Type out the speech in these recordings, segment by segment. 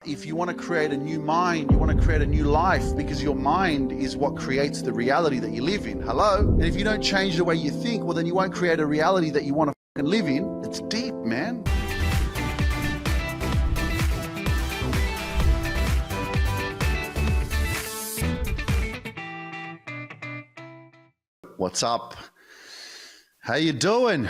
If you want to create a new mind, you want to create a new life, because your mind is what creates the reality that you live in. Hello? And if you don't change the way you think, well, then you won't create a reality that you want to fucking live in. It's deep, man. What's up? How you doing?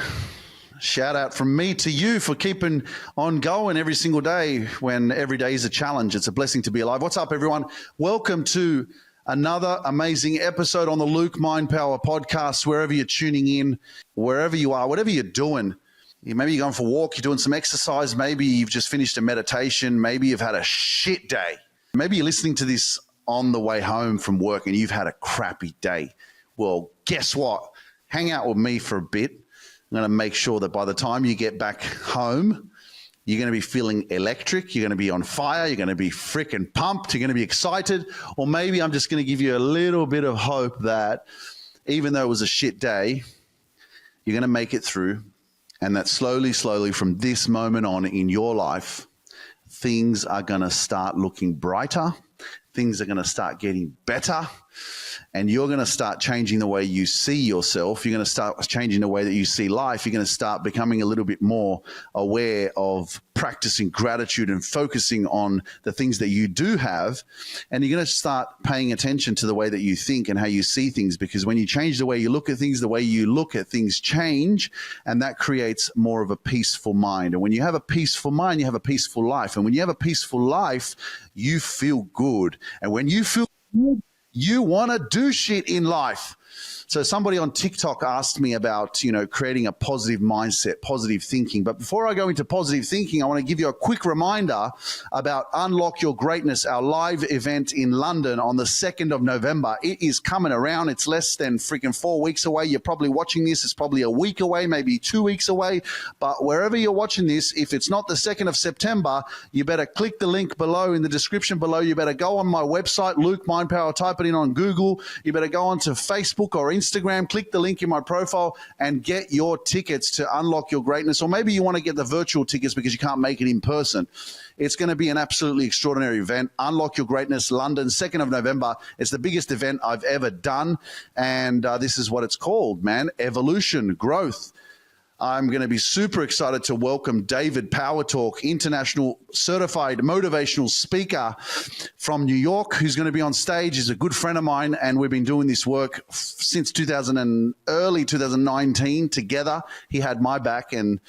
Shout out from me to you for keeping on going every single day when every day is a challenge. It's a blessing to be alive. What's up, everyone? Welcome to another amazing episode on the Luke Mind Power podcast. Wherever you're tuning in, wherever you are, whatever you're doing, maybe you're going for a walk, you're doing some exercise, maybe you've just finished a meditation, maybe you've had a shit day. Maybe you're listening to this on the way home from work and you've had a crappy day. Well, guess what? Hang out with me for a bit. I'm going to make sure that by the time you get back home, you're going to be feeling electric. You're going to be on fire. You're going to be freaking pumped. You're going to be excited. Or maybe I'm just going to give you a little bit of hope that even though it was a shit day, you're going to make it through. And that slowly from this moment on in your life, things are going to start looking brighter. Things are going to start getting better. And you're going to start changing the way you see yourself. You're going to start changing the way that you see life. You're going to start becoming a little bit more aware of practicing gratitude and focusing on the things that you do have. And you're going to start paying attention to the way that you think and how you see things, because when you change the way you look at things, the way you look at things change, and that creates more of a peaceful mind. And when you have a peaceful mind, you have a peaceful life. And when you have a peaceful life, you feel good. And when you feel good, you want to do shit in life. So somebody on TikTok asked me about, creating a positive mindset, positive thinking. But before I go into positive thinking, I want to give you a quick reminder about Unlock Your Greatness, our live event in London on the 2nd of November. It is coming around. It's less than freaking 4 weeks away. You're probably watching this. It's probably a week away, maybe 2 weeks away. But wherever you're watching this, if it's not the 2nd of September, you better click the link below in the description below. You better go on my website, Luke Mind Power, type it in on Google. You better go onto Facebook or Instagram, click the link in my profile and get your tickets to Unlock Your Greatness. Or maybe you want to get the virtual tickets because you can't make it in person. It's going to be an absolutely extraordinary event. Unlock Your Greatness, London, 2nd of November. It's the biggest event I've ever done. And this is what it's called, man. Evolution, growth. I'm going to be super excited to welcome David Power Talk, international certified motivational speaker from New York, who's going to be on stage. He's a good friend of mine, and we've been doing this work since early 2019 together. He had my back, and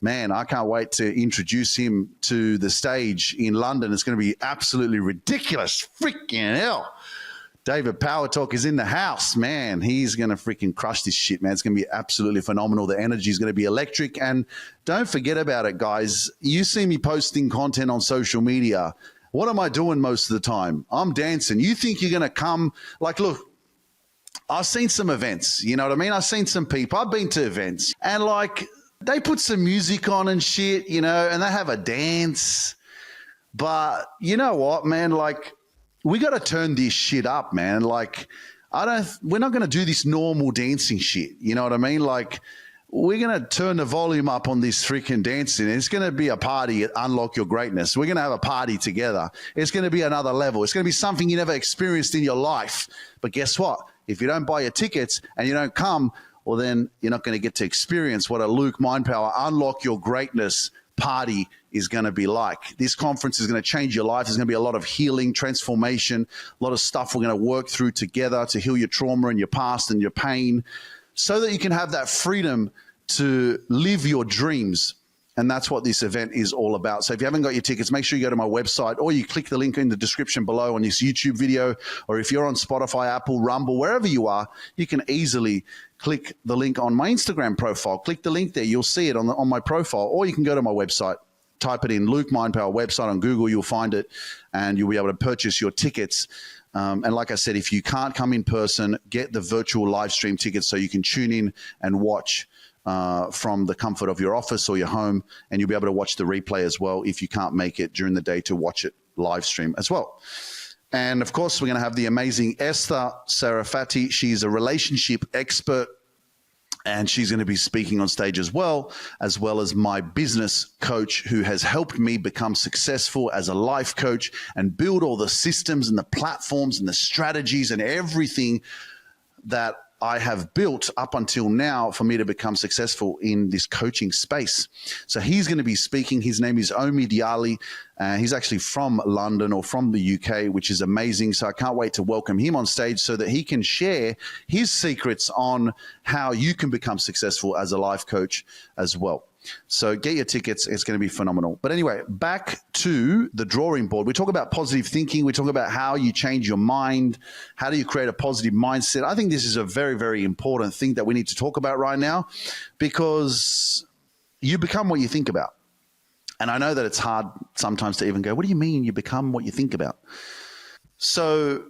man, I can't wait to introduce him to the stage in London. It's going to be absolutely ridiculous. Freaking hell. David Power Talk is in the house, man. He's going to freaking crush this shit, man. It's going to be absolutely phenomenal. The energy is going to be electric. And don't forget about it, guys. You see me posting content on social media. What am I doing most of the time? I'm dancing. You think you're going to come, look, I've seen some events, you know what I mean? I've seen some people. I've been to events and they put some music on and shit, and they have a dance. But you know what, man? We got to turn this shit up, man. We're not going to do this normal dancing shit. You know what I mean? We're going to turn the volume up on this freaking dancing. It's going to be a party at Unlock Your Greatness. We're going to have a party together. It's going to be another level. It's going to be something you never experienced in your life. But guess what? If you don't buy your tickets and you don't come, well, then you're not going to get to experience what a Luke Mind Power Unlock Your Greatness party is going to be like. This conference is going to change your life. There's going to be a lot of healing, transformation, a lot of stuff we're going to work through together to heal your trauma and your past and your pain so that you can have that freedom to live your dreams. And that's what this event is all about. So if you haven't got your tickets, make sure you go to my website or you click the link in the description below on this YouTube video. Or if you're on Spotify, Apple, Rumble, wherever you are, you can easily click the link on my Instagram profile. Click the link there. You'll see it on my profile. Or you can go to my website, type it in, Luke Mind Power website on Google. You'll find it and you'll be able to purchase your tickets. And like I said, if you can't come in person, get the virtual live stream tickets so you can tune in and watch from the comfort of your office or your home, and you'll be able to watch the replay as well if you can't make it during the day to watch it live stream as well. And of course, we're going to have the amazing Esther Sarafati. She's a relationship expert And she's going to be speaking on stage as well as my business coach who has helped me become successful as a life coach and build all the systems and the platforms and the strategies and everything that I have built up until now for me to become successful in this coaching space. So he's going to be speaking. His name is Omi Diali. He's actually from London or from the UK, which is amazing. So I can't wait to welcome him on stage so that he can share his secrets on how you can become successful as a life coach as well. So get your tickets. It's going to be phenomenal. But anyway, back to the drawing board. We talk about positive thinking. We talk about how you change your mind. How do you create a positive mindset? I think this is a very, very important thing that we need to talk about right now, because you become what you think about. And I know that it's hard sometimes to even go, what do you mean you become what you think about? So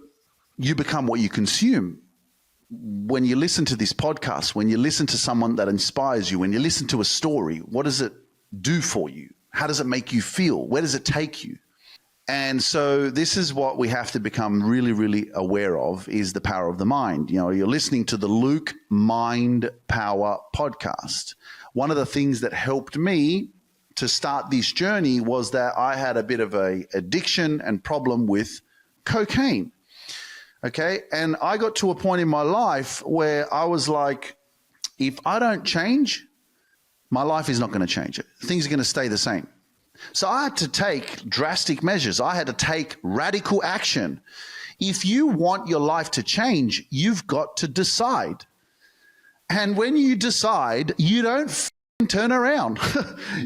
you become what you consume. When you listen to this podcast, when you listen to someone that inspires you, when you listen to a story, what does it do for you? How does it make you feel? Where does it take you? And so this is what we have to become really, really aware of, is the power of the mind. You know, you're listening to the Luke Mind Power podcast. One of the things that helped me to start this journey was that I had a bit of a addiction and problem with cocaine. Okay. And I got to a point in my life where I was like, if I don't change, my life is not going to change. Things are going to stay the same. So I had to take drastic measures. I had to take radical action. If you want your life to change, you've got to decide. And when you decide, you don't turn around.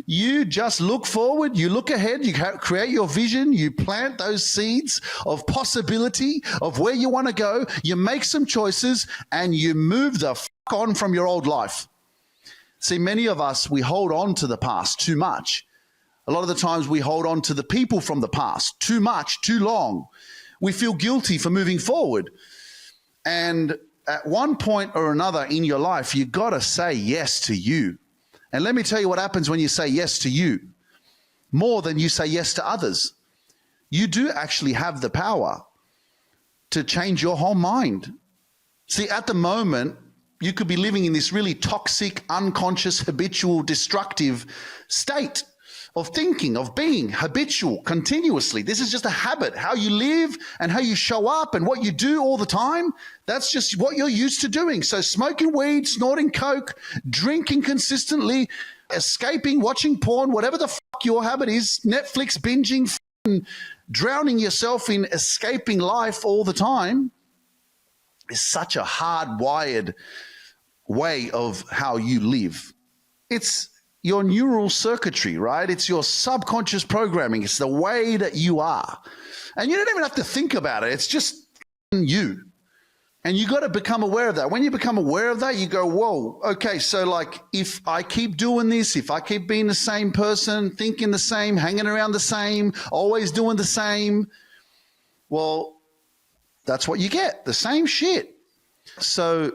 You just look forward, you look ahead, you create your vision, you plant those seeds of possibility of where you want to go, you make some choices, and you move the on from your old life. See, many of us, we hold on to the past too much. A lot of the times we hold on to the people from the past too much, too long. We feel guilty for moving forward. And at one point or another in your life, you got to say yes to you. And let me tell you what happens when you say yes to you, more than you say yes to others. You do actually have the power to change your whole mind. See, at the moment, you could be living in this really toxic, unconscious, habitual, destructive state of thinking, of being habitual continuously. This is just a habit. How you live and how you show up and what you do all the time, that's just what you're used to doing. So smoking weed, snorting coke, drinking consistently, escaping, watching porn, whatever the fuck your habit is, Netflix binging, drowning yourself in escaping life all the time is such a hardwired way of how you live. It's your neural circuitry, right? It's your subconscious programming. It's the way that you are. And you don't even have to think about it. It's just you. And you got to become aware of that. When you become aware of that, you go, whoa, okay, so like if I keep doing this, if I keep being the same person, thinking the same, hanging around the same, always doing the same, well, that's what you get, the same shit. So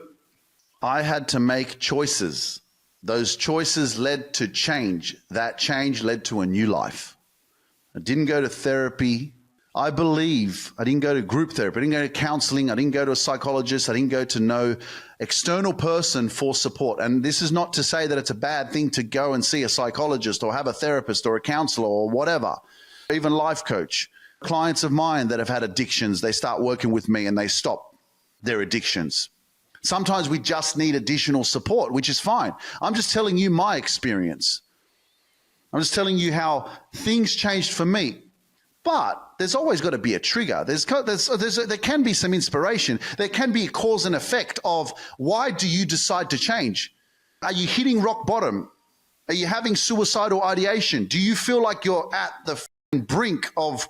I had to make choices. Those choices led to change. That change led to a new life. I didn't go to therapy. I didn't go to group therapy. I didn't go to counseling. I didn't go to a psychologist. I didn't go to no external person for support. And this is not to say that it's a bad thing to go and see a psychologist or have a therapist or a counselor or whatever, even life coach. Clients of mine that have had addictions, they start working with me and they stop their addictions. Sometimes we just need additional support, which is fine. I'm just telling you my experience. I'm just telling you how things changed for me. But there's always got to be a trigger. There can be some inspiration. There can be a cause and effect of why do you decide to change? Are you hitting rock bottom? Are you having suicidal ideation? Do you feel like you're at the brink of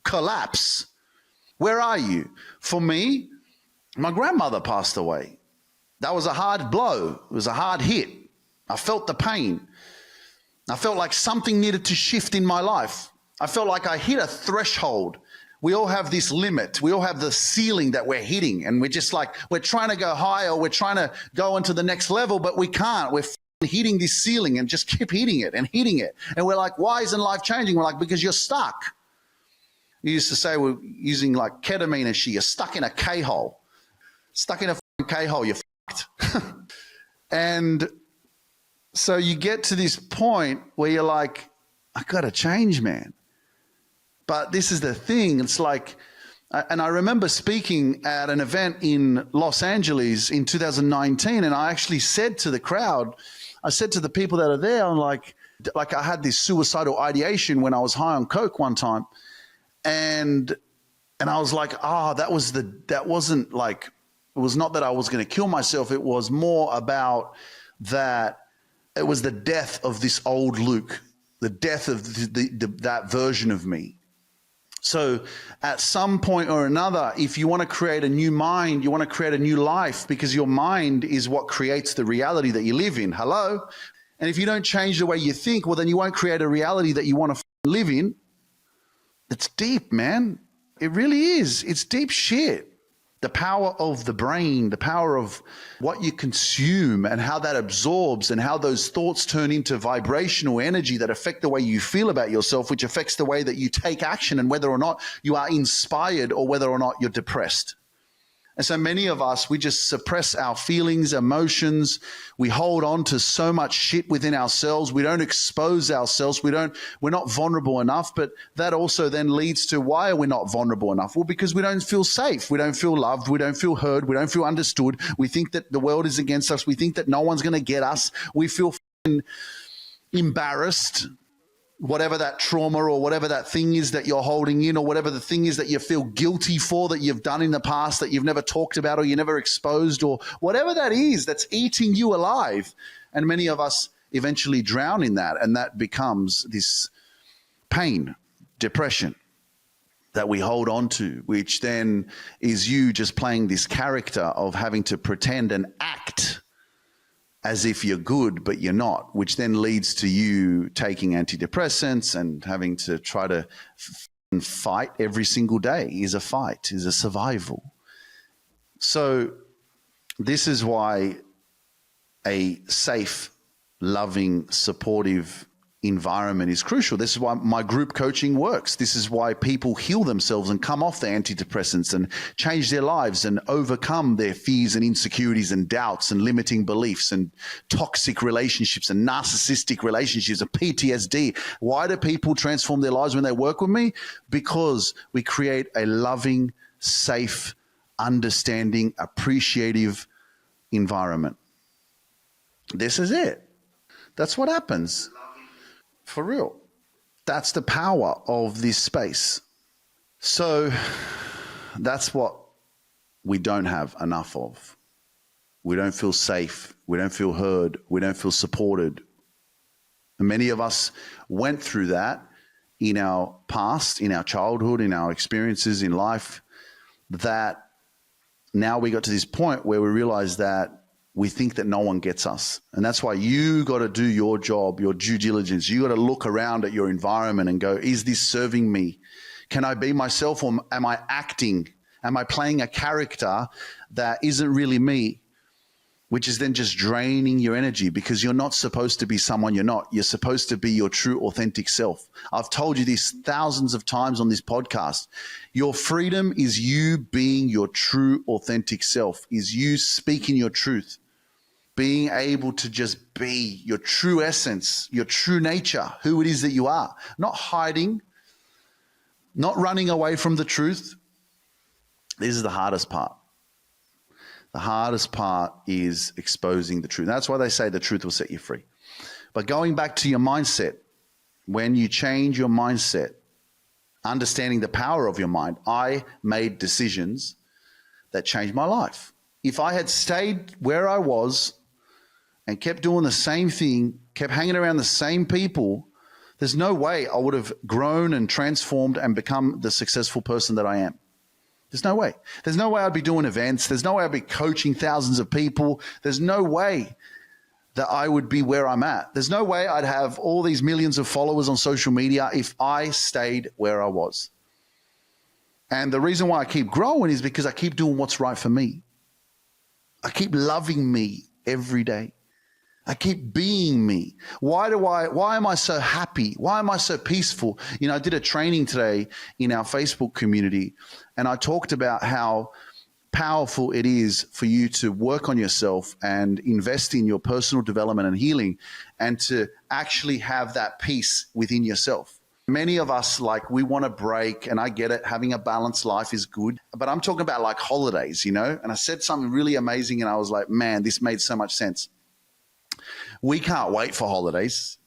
collapse? Where are you? For me, my grandmother passed away. That was a hard blow. It was a hard hit. I felt the pain. I felt like something needed to shift in my life. I felt like I hit a threshold. We all have this limit. We all have the ceiling that we're hitting. And we're just like, we're trying to go higher. We're trying to go into the next level, but we can't. We're hitting this ceiling and just keep hitting it and hitting it. And we're like, why isn't life changing? We're like, because you're stuck. You used to say we're using like ketamine and shit. You're stuck in a K-hole. Stuck in a K-hole, you're fucked. And so you get to this point where you're like, I got to change, man. But this is the thing. It's like, and I remember speaking at an event in Los Angeles in 2019, and I actually said to the crowd, I said to the people that are there, I'm like I had this suicidal ideation when I was high on coke one time, and I was like, that wasn't like, it was not that I was going to kill myself. It was more about that. It was the death of this old Luke, the death of that version of me. So at some point or another, if you want to create a new mind, you want to create a new life, because your mind is what creates the reality that you live in. Hello? And if you don't change the way you think, well, then you won't create a reality that you want to live in. It's deep, man. It really is. It's deep shit. The power of the brain, the power of what you consume and how that absorbs, and how those thoughts turn into vibrational energy that affect the way you feel about yourself, which affects the way that you take action and whether or not you are inspired or whether or not you're depressed. And so many of us, we just suppress our feelings, emotions. We hold on to so much shit within ourselves. We don't expose ourselves. We're not vulnerable enough. But that also then leads to, why are we not vulnerable enough? Well, because we don't feel safe. We don't feel loved. We don't feel heard. We don't feel understood. We think that the world is against us. We think that no one's going to get us. We feel embarrassed. Whatever that trauma or whatever that thing is that you're holding in, or whatever the thing is that you feel guilty for that you've done in the past that you've never talked about or you never exposed, or whatever that is that's eating you alive. And many of us eventually drown in that, and that becomes this pain, depression that we hold on to, which then is you just playing this character of having to pretend and act as if you're good, but you're not, which then leads to you taking antidepressants and having to try to fight every single day. Is a fight, is a survival. So this is why a safe, loving, supportive environment is crucial. This is why my group coaching works. This is why people heal themselves and come off the antidepressants and change their lives and overcome their fears and insecurities and doubts and limiting beliefs and toxic relationships and narcissistic relationships and PTSD. Why do people transform their lives when they work with me? Because we create a loving, safe, understanding, appreciative environment. This is it. That's what happens. For real. That's the power of this space. So that's what we don't have enough of. We don't feel safe. We don't feel heard. We don't feel supported. And many of us went through that in our past, in our childhood, in our experiences in life, that now we got to this point where we realize that we think that no one gets us. And that's why you got to do your job, your due diligence. You got to look around at your environment and go, is this serving me? Can I be myself, or am I acting? Am I playing a character that isn't really me? Which is then just draining your energy, because you're not supposed to be someone you're not. You're supposed to be your true, authentic self. I've told you this thousands of times on this podcast. Your freedom is you being your true, authentic self, is you speaking your truth. Being able to just be your true essence, your true nature, who it is that you are. Not hiding, not running away from the truth. This is the hardest part. The hardest part is exposing the truth. That's why they say the truth will set you free. But going back to your mindset, when you change your mindset, understanding the power of your mind, I made decisions that changed my life. If I had stayed where I was and kept doing the same thing, kept hanging around the same people, there's no way I would have grown and transformed and become the successful person that I am. There's no way. There's no way I'd be doing events. There's no way I'd be coaching thousands of people. There's no way that I would be where I'm at. There's no way I'd have all these millions of followers on social media if I stayed where I was. And the reason why I keep growing is because I keep doing what's right for me. I keep loving me every day. I keep being me. Why am I so happy? Why am I so peaceful? You know, I did a training today in our Facebook community, and I talked about how powerful it is for you to work on yourself and invest in your personal development and healing, and to actually have that peace within yourself. Many of us, like, we want to break, and I get it. Having a balanced life is good, but I'm talking about like holidays, you know? And I said something really amazing, and I was like, man, this made so much sense. We can't wait for holidays.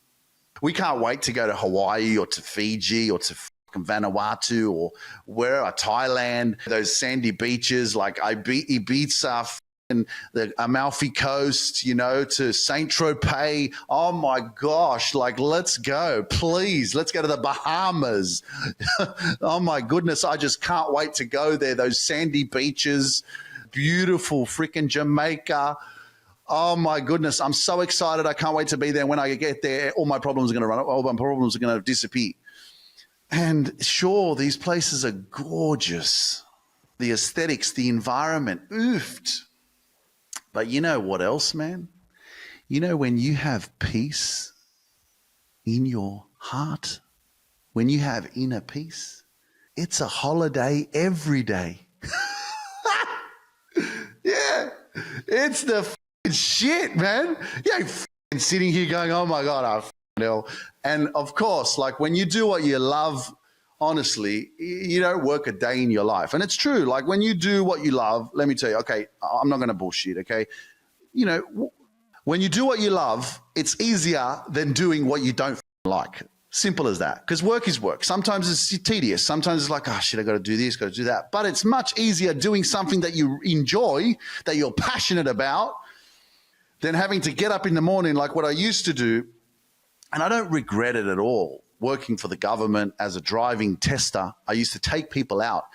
We can't wait to go to Hawaii or to Fiji or to Vanuatu or Thailand, those sandy beaches like Ibiza and the Amalfi Coast, you know, to Saint Tropez. Oh my gosh, like, let's go, please. Let's go to the Bahamas. Oh my goodness, I just can't wait to go there. Those sandy beaches, beautiful freaking Jamaica. Oh my goodness, I'm so excited. I can't wait to be there. When I get there, all my problems are going to run, all my problems are going to disappear. And sure, these places are gorgeous. The aesthetics, the environment, oofed. But you know what else, man? You know, when you have peace in your heart, when you have inner peace, it's a holiday every day. Yeah, it's the shit, man. You ain't sitting here going, oh my God, and of course, like, when you do what you love, honestly, you don't work a day in your life. And it's true. Like, when you do what you love, let me tell you, okay, I'm not going to bullshit, okay? You know, when you do what you love, it's easier than doing what you don't like. Simple as that. Because work is work. Sometimes it's tedious. Sometimes it's like, oh shit, I got to do this, got to do that. But it's much easier doing something that you enjoy, that you're passionate about, than having to get up in the morning like what I used to do. And I don't regret it at all. Working for the government as a driving tester, I used to take people out,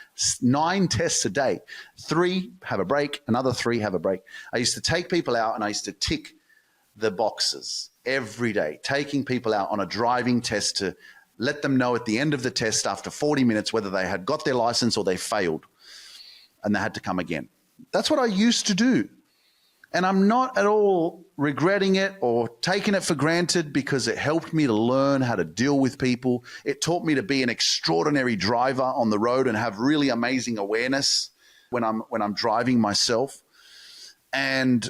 9 tests a day, 3 have a break, another 3 have a break. I used to take people out and I used to tick the boxes every day, taking people out on a driving test to let them know at the end of the test after 40 minutes whether they had got their license or they failed and they had to come again. That's what I used to do. And I'm not at all regretting it or taking it for granted, because it helped me to learn how to deal with people. It taught me to be an extraordinary driver on the road and have really amazing awareness when I'm driving myself. And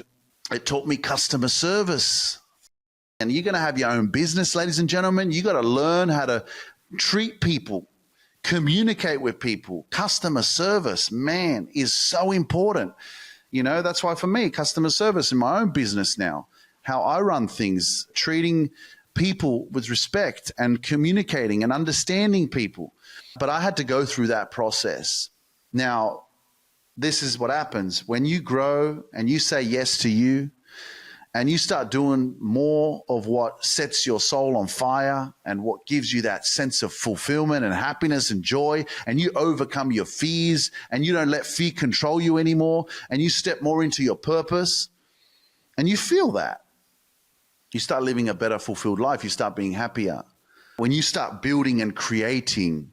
it taught me customer service. And you're going to have your own business, ladies and gentlemen. You got to learn how to treat people, communicate with people. Customer service, man, is so important. You know, that's why for me, customer service in my own business now, how I run things, treating people with respect and communicating and understanding people. But I had to go through that process. Now, this is what happens when you grow and you say yes to you, and you start doing more of what sets your soul on fire and what gives you that sense of fulfillment and happiness and joy, and you overcome your fears and you don't let fear control you anymore, and you step more into your purpose and you feel that. You start living a better, fulfilled life. You start being happier. When you start building and creating,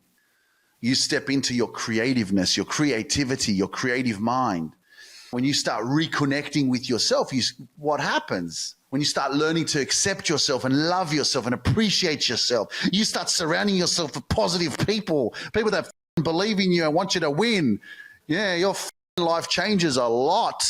you step into your creativeness, your creativity, your creative mind. When you start reconnecting with yourself, what happens? When you start learning to accept yourself and love yourself and appreciate yourself, you start surrounding yourself with positive people, people that believe in you and want you to win. Yeah, your life changes a lot,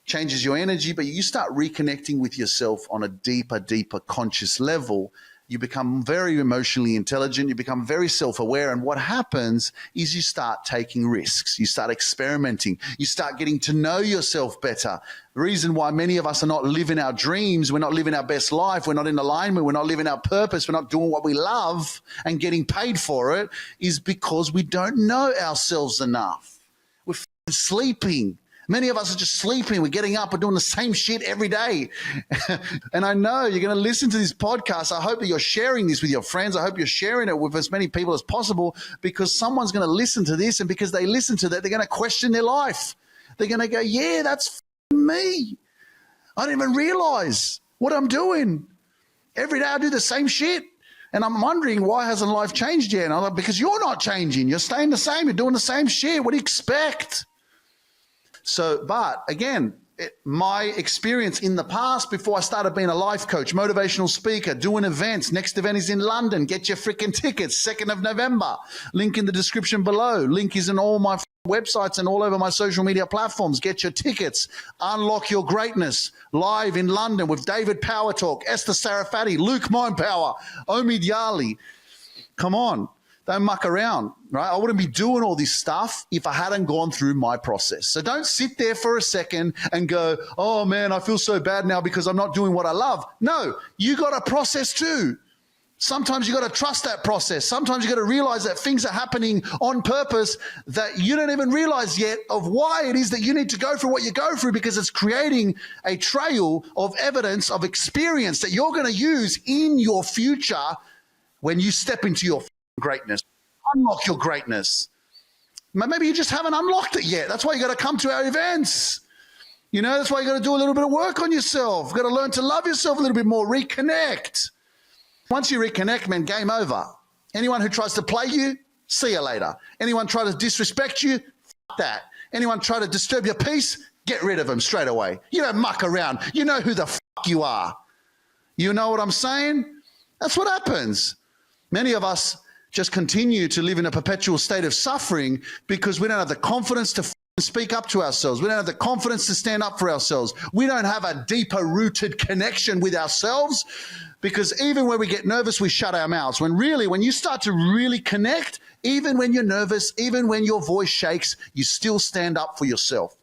changes your energy, but you start reconnecting with yourself on a deeper, deeper conscious level. You become very emotionally intelligent. You become very self-aware. And what happens is you start taking risks. You start experimenting. You start getting to know yourself better. The reason why many of us are not living our dreams, we're not living our best life, we're not in alignment, we're not living our purpose, we're not doing what we love and getting paid for it, is because we don't know ourselves enough. We're sleeping. Many of us are just sleeping. We're getting up and doing the same shit every day. And I know you're going to listen to this podcast. I hope that you're sharing this with your friends. I hope you're sharing it with as many people as possible, because someone's going to listen to this, and because they listen to that, they're going to question their life. They're going to go, yeah, that's me. I didn't even realize what I'm doing. Every day I do the same shit. And I'm wondering, why hasn't life changed yet? And I'm like, because you're not changing. You're staying the same. You're doing the same shit. What do you expect? So, but again, my experience in the past, before I started being a life coach, motivational speaker, doing events. Next event is in London. Get your freaking tickets, 2nd of November. Link in the description below. Link is in all my websites and all over my social media platforms. Get your tickets. Unlock Your Greatness live in London with David Power Talk, Esther Sarafati, Luke Mindpower, Omid Yali. Come on. Don't muck around, right? I wouldn't be doing all this stuff if I hadn't gone through my process. So don't sit there for a second and go, oh man, I feel so bad now because I'm not doing what I love. No, you got a process too. Sometimes you got to trust that process. Sometimes you got to realize that things are happening on purpose that you don't even realize yet of why it is that you need to go through what you go through, because it's creating a trail of evidence, of experience that you're going to use in your future when you step into your greatness. Unlock your greatness. Maybe you just haven't unlocked it yet. That's why you got to come to our events. You know, that's why you got to do a little bit of work on yourself. You've got to learn to love yourself a little bit more, reconnect. Once you reconnect, man, game over. Anyone who tries to play you, see you later. Anyone try to disrespect you, f that. Anyone try to disturb your peace, get rid of them straight away. You don't muck around. You know who the f you are. You know what I'm saying? That's what happens. Many of us just continue to live in a perpetual state of suffering because we don't have the confidence to speak up to ourselves. We don't have the confidence to stand up for ourselves. We don't have a deeper rooted connection with ourselves, because even when we get nervous, we shut our mouths. When really, when you start to really connect, even when you're nervous, even when your voice shakes, you still stand up for yourself.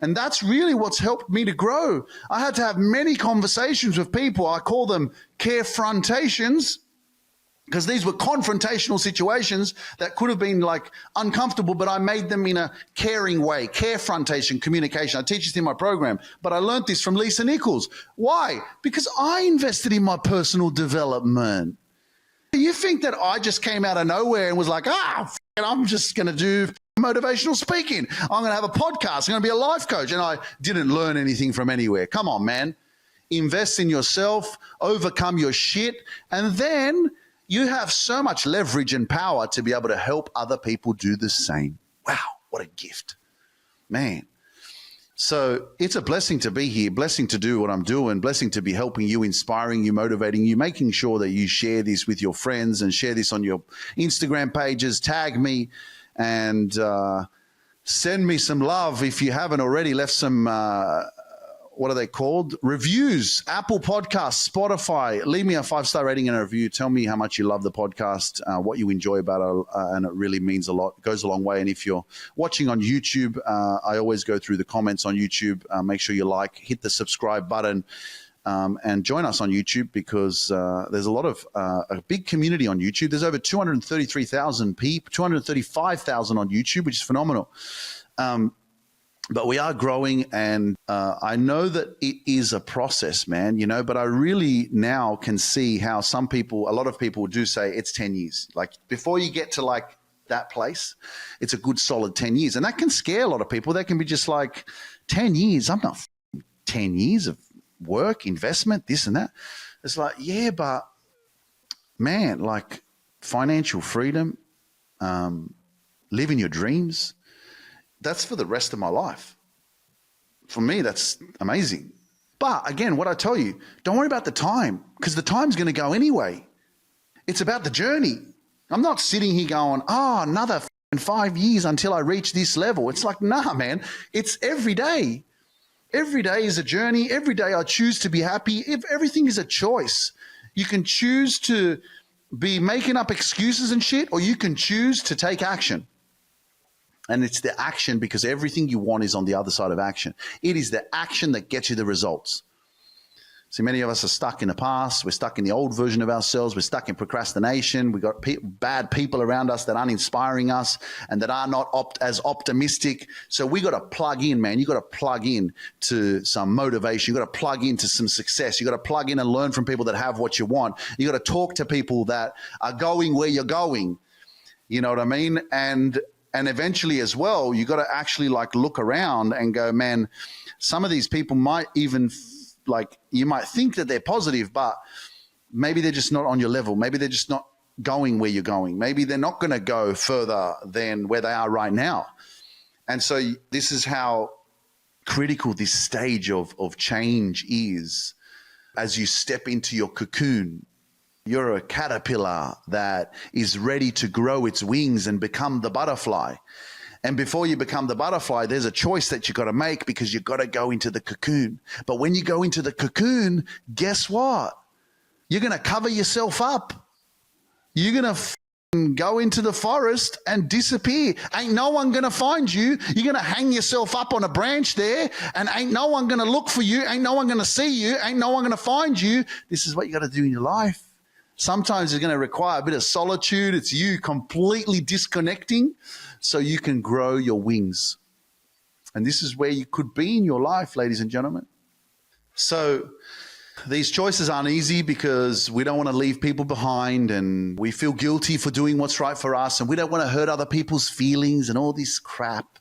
And that's really what's helped me to grow. I had to have many conversations with people. I call them carefrontations, because these were confrontational situations that could have been like uncomfortable, but I made them in a caring way. Carefrontation, communication. I teach this in my program, but I learned this from Lisa Nichols. Why? Because I invested in my personal development. You think that I just came out of nowhere and was like, I'm just going to do motivational speaking. I'm going to have a podcast. I'm going to be a life coach. And I didn't learn anything from anywhere. Come on, man. Invest in yourself, overcome your shit, and then you have so much leverage and power to be able to help other people do the same. Wow, what a gift, man. So it's a blessing to be here, blessing to do what I'm doing, blessing to be helping you, inspiring you, motivating you, making sure that you share this with your friends and share this on your Instagram pages, tag me, and send me some love. If you haven't already, left some what are they called? Reviews, Apple Podcasts, Spotify. Leave me a 5-star rating and a review. Tell me how much you love the podcast, what you enjoy about it, and it really means a lot. It goes a long way. And if you're watching on YouTube, I always go through the comments on YouTube. Make sure you like, hit the subscribe button, and join us on YouTube, because there's a lot of a big community on YouTube. There's over 233,000 people, 235,000 on YouTube, which is phenomenal. But we are growing, and I know that it is a process, man, you know, but I really now can see how a lot of people do say it's 10 years. Like, before you get to like that place, it's a good solid 10 years. And that can scare a lot of people. They can be just like, 10 years? I'm not 10 years of work, investment, this and that. It's like, yeah, but man, like financial freedom, living your dreams, that's for the rest of my life. For me, that's amazing. But again, what I tell you, don't worry about the time, because the time's going to go anyway. It's about the journey. I'm not sitting here going, another 5 years until I reach this level. It's like, nah, man, it's every day. Every day is a journey. Every day I choose to be happy. Everything is a choice. You can choose to be making up excuses and shit, or you can choose to take action. And it's the action, because everything you want is on the other side of action. It is the action that gets you the results. See, many of us are stuck in the past. We're stuck in the old version of ourselves. We're stuck in procrastination. We've got bad people around us that aren't inspiring us and that are not as optimistic. So we got to plug in, man. You got to plug in to some motivation. You got to plug into some success. You got to plug in and learn from people that have what you want. You got to talk to people that are going where you're going. You know what I mean? And eventually as well, you got to actually like look around and go, man, some of these people might even you might think that they're positive, but maybe they're just not on your level. Maybe they're just not going where you're going. Maybe they're not going to go further than where they are right now. And so this is how critical this stage of change is. As you step into your cocoon, you're a caterpillar that is ready to grow its wings and become the butterfly. And before you become the butterfly, there's a choice that you got to make because you got to go into the cocoon. But when you go into the cocoon, guess what? You're going to cover yourself up. You're going to go into the forest and disappear. Ain't no one going to find you. You're going to hang yourself up on a branch there, and ain't no one going to look for you. Ain't no one going to see you. Ain't no one going to find you. This is what you got to do in your life. Sometimes it's going to require a bit of solitude. It's you completely disconnecting so you can grow your wings. And this is where you could be in your life, ladies and gentlemen. So these choices aren't easy because we don't want to leave people behind, and we feel guilty for doing what's right for us, and we don't want to hurt other people's feelings and all this crap.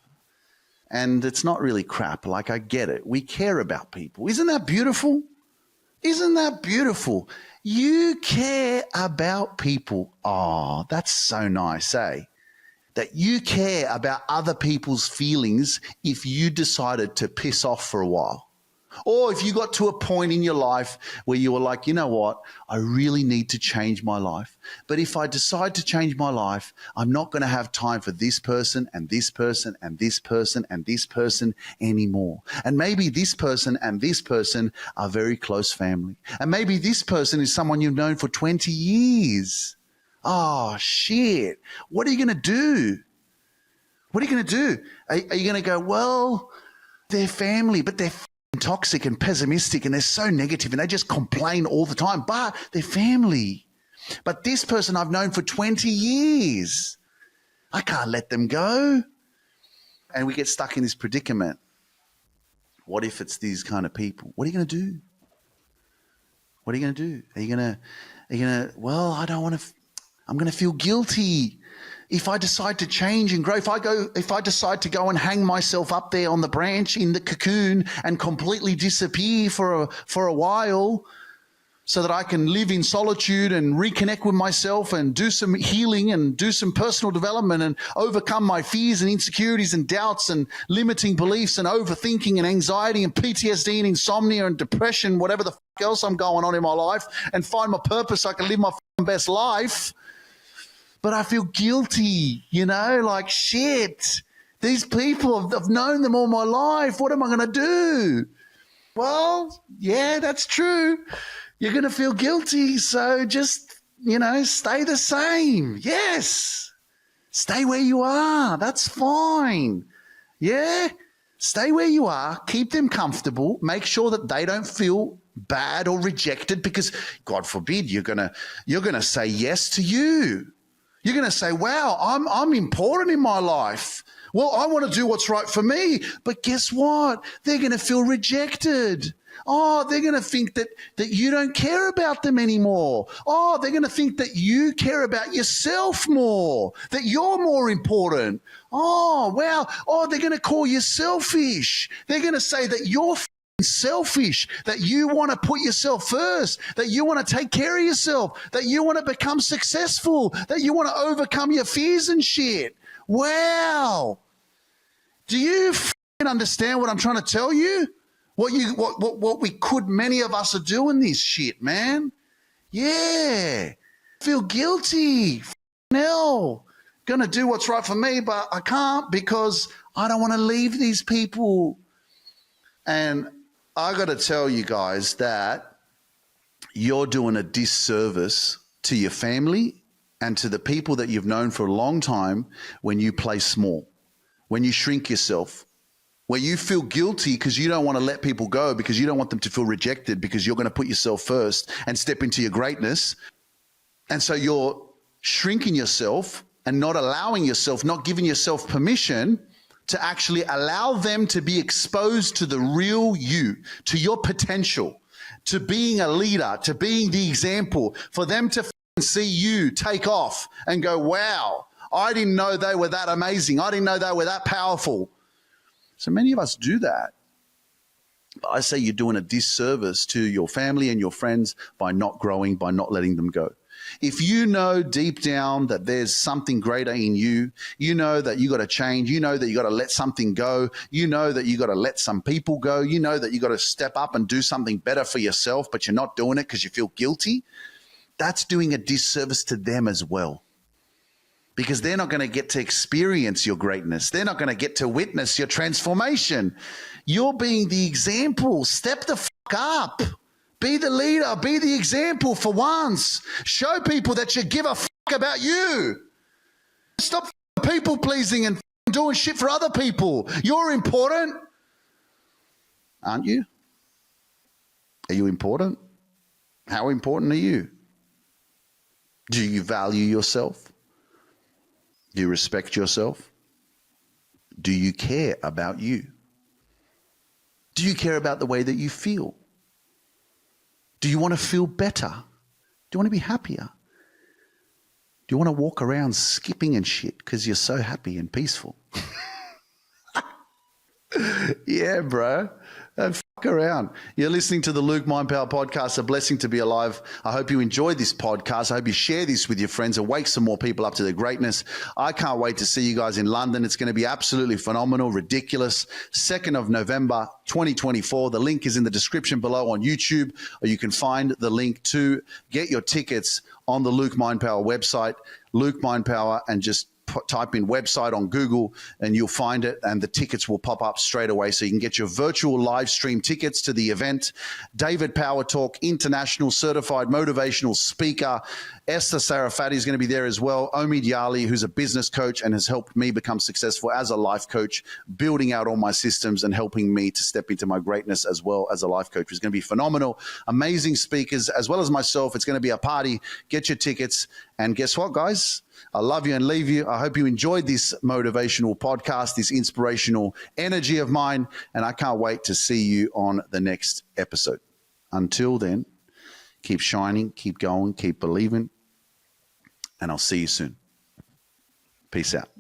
And it's not really crap. Like, I get it. We care about people. Isn't that beautiful? Isn't that beautiful? You care about people. Oh, that's so nice, eh? That you care about other people's feelings if you decided to piss off for a while. Or if you got to a point in your life where you were like, you know what, I really need to change my life. But if I decide to change my life, I'm not going to have time for this person and this person and this person and this person anymore. And maybe this person and this person are very close family. And maybe this person is someone you've known for 20 years. Oh, shit. What are you going to do? What are you going to do? Are you going to go, well, they're family, but they're toxic and pessimistic and they're so negative and they just complain all the time, but they're family. But this person I've known for 20 years, I can't let them go. And we get stuck in this predicament. What if it's these kind of people? What are you going to do? What are you going to do? Are you going to, well, I don't want to, I'm going to feel guilty if I decide to change and grow. If I decide to go and hang myself up there on the branch in the cocoon and completely disappear for a while so that I can live in solitude and reconnect with myself and do some healing and do some personal development and overcome my fears and insecurities and doubts and limiting beliefs and overthinking and anxiety and PTSD and insomnia and depression, whatever the else I'm going on in my life, and find my purpose so I can live my best life. But I feel guilty, like, shit, these people, I've known them all my life. What am I going to do? Well, yeah, that's true. You're going to feel guilty. So just, stay the same. Yes. Stay where you are. That's fine. Yeah. Stay where you are. Keep them comfortable. Make sure that they don't feel bad or rejected, because God forbid you're going to say yes to you. You're going to say, wow, I'm important in my life. Well, I want to do what's right for me. But guess what? They're going to feel rejected. Oh, they're going to think that you don't care about them anymore. Oh, they're going to think that you care about yourself more, that you're more important. Oh, wow. Oh, they're going to call you selfish. They're going to say that you're selfish, that you want to put yourself first, that you want to take care of yourself, that you want to become successful, that you want to overcome your fears and shit. Wow. Do you understand what I'm trying to tell you? Many of us are doing this shit, man. Yeah. Feel guilty. Hell. Gonna do what's right for me, but I can't because I don't want to leave these people. And I got to tell you guys that you're doing a disservice to your family and to the people that you've known for a long time when you play small, when you shrink yourself, where you feel guilty because you don't want to let people go, because you don't want them to feel rejected, because you're going to put yourself first and step into your greatness. And so you're shrinking yourself and not allowing yourself, not giving yourself permission to actually allow them to be exposed to the real you, to your potential, to being a leader, to being the example, for them to see you take off and go, wow, I didn't know they were that amazing. I didn't know they were that powerful. So many of us do that. But I say you're doing a disservice to your family and your friends by not growing, by not letting them go. If you know deep down that there's something greater in you, you know that you got to change, you know that you got to let something go, you know that you got to let some people go, you know that you got to step up and do something better for yourself, but you're not doing it because you feel guilty, that's doing a disservice to them as well. because they're not going to get to experience your greatness. They're not going to get to witness your transformation. You're being the example. Step the fuck up. Be the leader. Be the example for once. Show people that you give a fuck about you. Stop people pleasing and doing shit for other people. You're important. Aren't you? Are you important? How important are you? Do you value yourself? Do you respect yourself? Do you care about you? Do you care about the way that you feel? Do you want to feel better? Do you want to be happier? Do you want to walk around skipping and shit because you're so happy and peaceful? Yeah, bro. Don't fuck around. You're listening to the Luke Mind Power podcast, A Blessing to Be Alive. I hope you enjoyed this podcast. I hope you share this with your friends and wake some more people up to their greatness. I can't wait to see you guys in London. It's going to be absolutely phenomenal, ridiculous. 2nd of November, 2024. The link is in the description below on YouTube, or you can find the link to get your tickets on the Luke Mind Power website, Luke Mind Power, and just type in website on Google and you'll find it, and the tickets will pop up straight away so you can get your virtual live stream tickets to the event. David Power Talk, international certified motivational speaker. Esther Sarafati is going to be there as well. Omid Yali, who's a business coach and has helped me become successful as a life coach, building out all my systems and helping me to step into my greatness as well as a life coach. It's going to be phenomenal. Amazing speakers as well as myself. It's going to be a party. Get your tickets. And guess what, guys? I love you and leave you. I hope you enjoyed this motivational podcast, this inspirational energy of mine, and I can't wait to see you on the next episode. Until then, keep shining, keep going, keep believing, and I'll see you soon. Peace out.